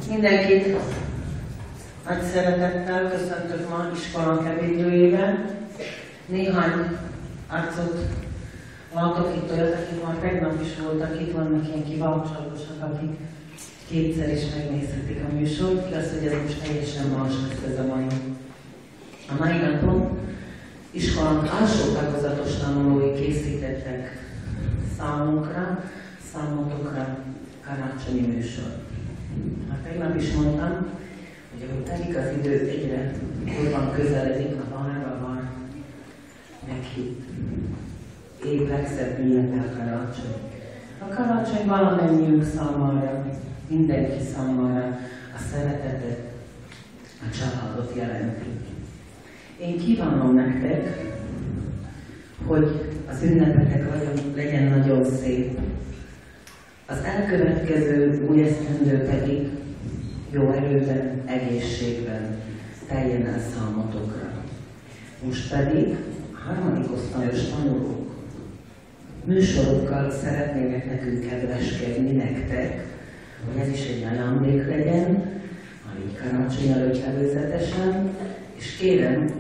Mindenkit nagy szeretettel köszöntök ma iskolánk ebédlőjében. Néhány arcot látok itt, olyat, akik már tegnap is voltak itt, vannak ilyen kiváltságosak, akik kétszer is megnézhetik a műsort. Igaz, hogy ez most teljesen más lesz ez a mai napon. Iskolánk alsó tagozatos tanulói készítettek számotokra karácsonyi műsor. Hát tegnap is mondtam, hogy ahogy telik az idő, egyre jobban közeledik a vár meghitt épp legszebb ünnepe a karácsony. A karácsony valamennyiünk számára, mindenki számára a szeretetet, a családot jelenti. Én kívánom nektek, hogy az ünnepetek legyen nagyon szép. Az elkövetkező új esztendő pedig jó erőben, egészségben teljen el számotokra. Most pedig a harmadik osztályos tanulók műsorokkal szeretnének nekünk kedveskedni nektek, hogy ez is egy ajándék legyen, ami karácsony előtt előzetesen, és kérem,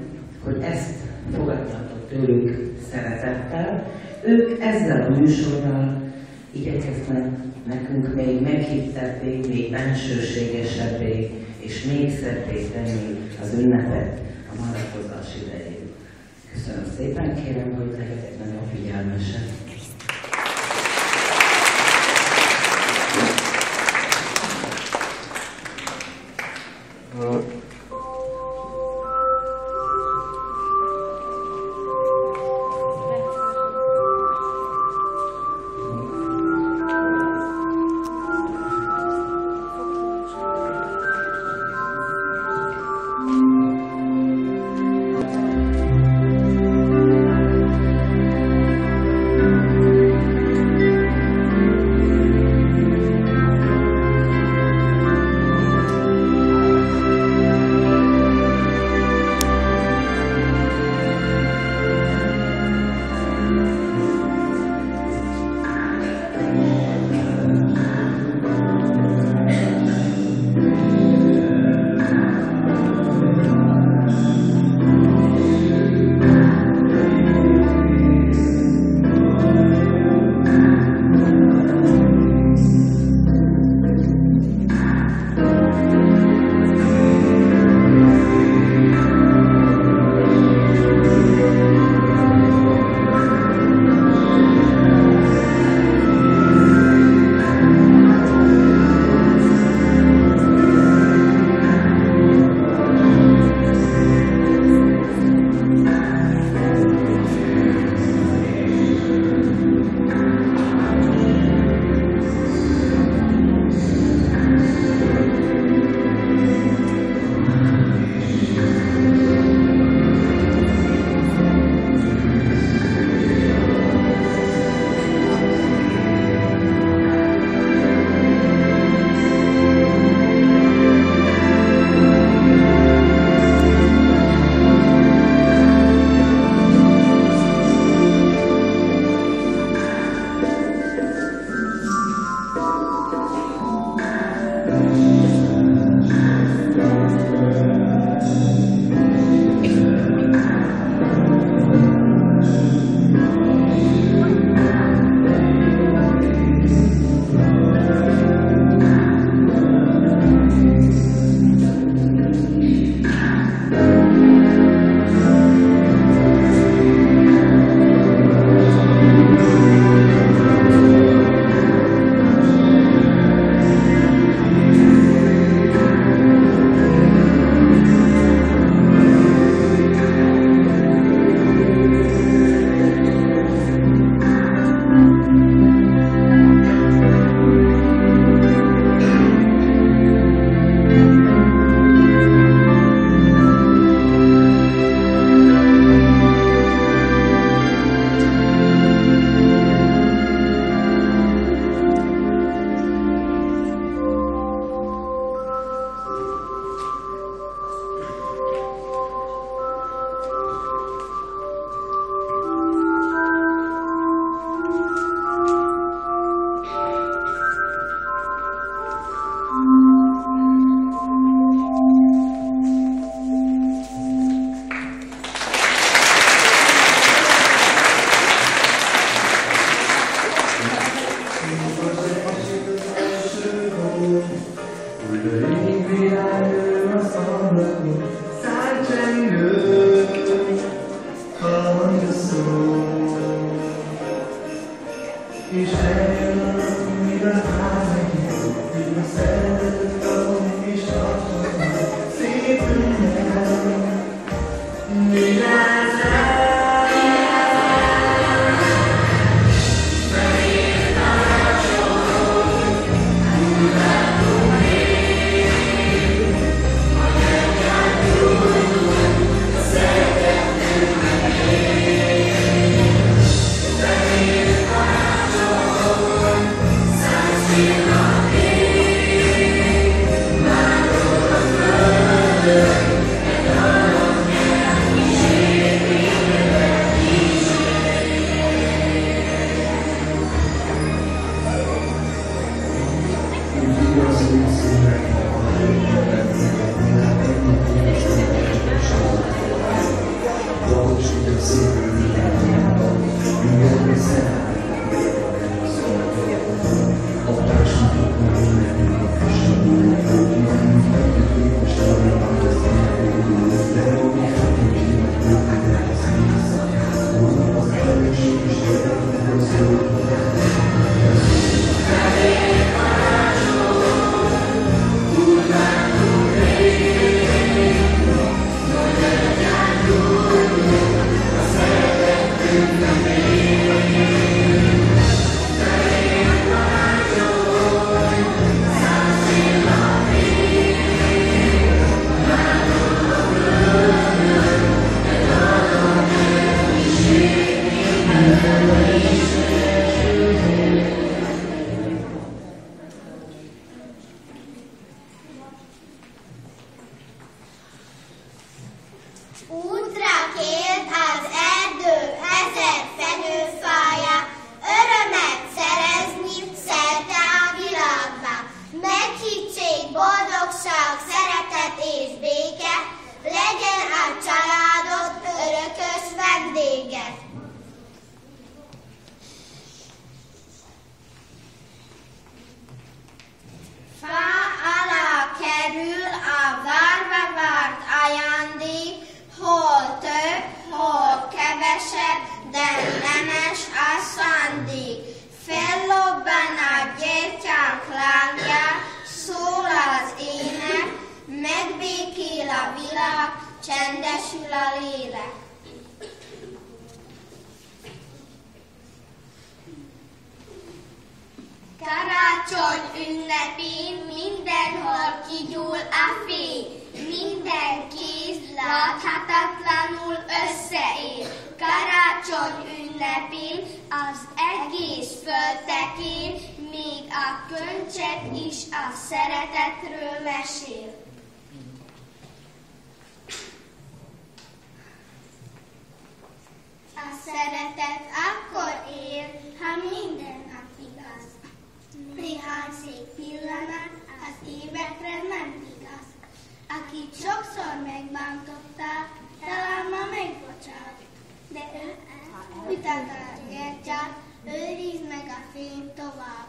hogy ezt fogadjátok tőlük szeretettel. Ők ezzel a műsorral igyekeznek nekünk még meghittebbé, még bensőségesebbé, és még szebbé tenni az ünnepet a várakozás idején. Köszönöm szépen, kérem, hogy legyetek nagyon figyelmesek. és eljön, mivel házunk, mivel szeretet kapunk, és tartozunk, szép ünnep, vigyázzál! Csendesül a lélek. Karácsony ünnepén mindenhol kigyúl a fény, minden kéz láthatatlanul összeér. Karácsony ünnepén az egész föld tekén, még a könycsepp is a szeretetről mesél. A szeretet akkor él, ha minden nap igaz. Néhány szép pillanat az évekre nem igaz. Akit sokszor megbántottál, talán ma megbocsát. De ő utána a gyertyát, őrizd meg a fényt tovább.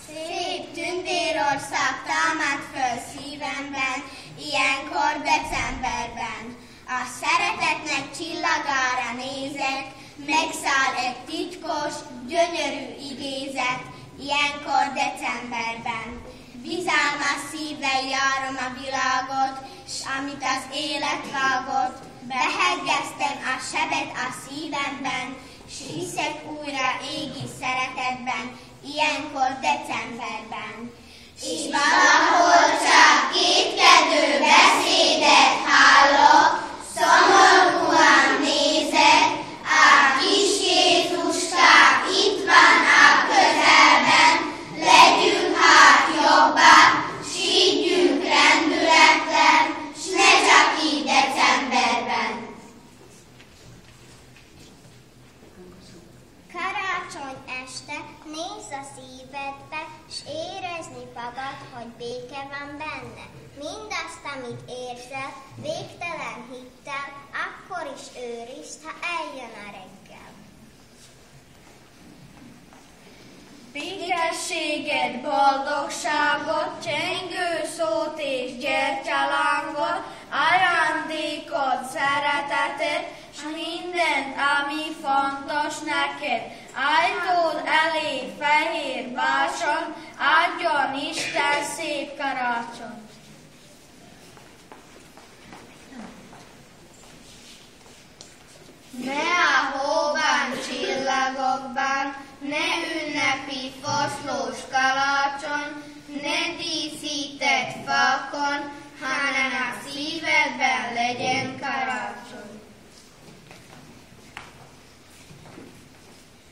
Szép tündérország támad föl szívemben, ilyenkor decemberben. A szeretetnek csillagára nézek, megszáll egy titkos, gyönyörű igézet, ilyenkor decemberben. Bizalmas szívvel járom a világot, s amit az élet vágott, behegyeztem a sebet a szívemben, s hiszek újra égi szeretetben, ilyenkor decemberben. És valahol csak kétkedő beszédet hallok, szomorúan nézek, a kis Jézuskám itt van a közelben, legyünk hát jobbak, s higgyünk rendületlen, s ne csak így decemberben. Karácsony este nézz a szívedbe, s érezni fogad, hogy béke van benne. Mindazt, amit érzel, végtelen hittel, akkor is őrizd, ha eljön a reggel. Békességet, boldogságot, csengő szót és gyertyalángot, ajándékod ajtód elé fehér bácson, adjon Isten szép karácsony. Ne a hóban, csillagokban, ne ünnepi foszlós kalácson, ne díszített fakon, hanem a szívedben legyen karácsony.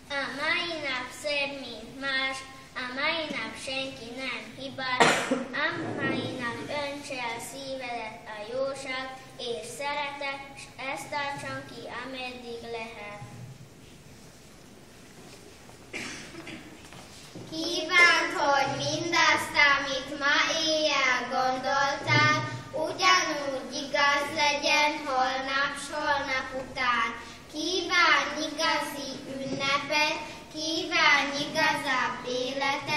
A mai nap szebb, mint más, a mai nap senki nem hibás, a mai nap öntse a szívedet a jóság és szeretet, s ezt tartson ki, ameddig lehet. Kívánt, hogy mindazt, amit ma éjjel gondoltál, ugyanúgy igaz legyen holnap s holnap után. Kívánj igazi ünnepet, kívánj igazabb életet,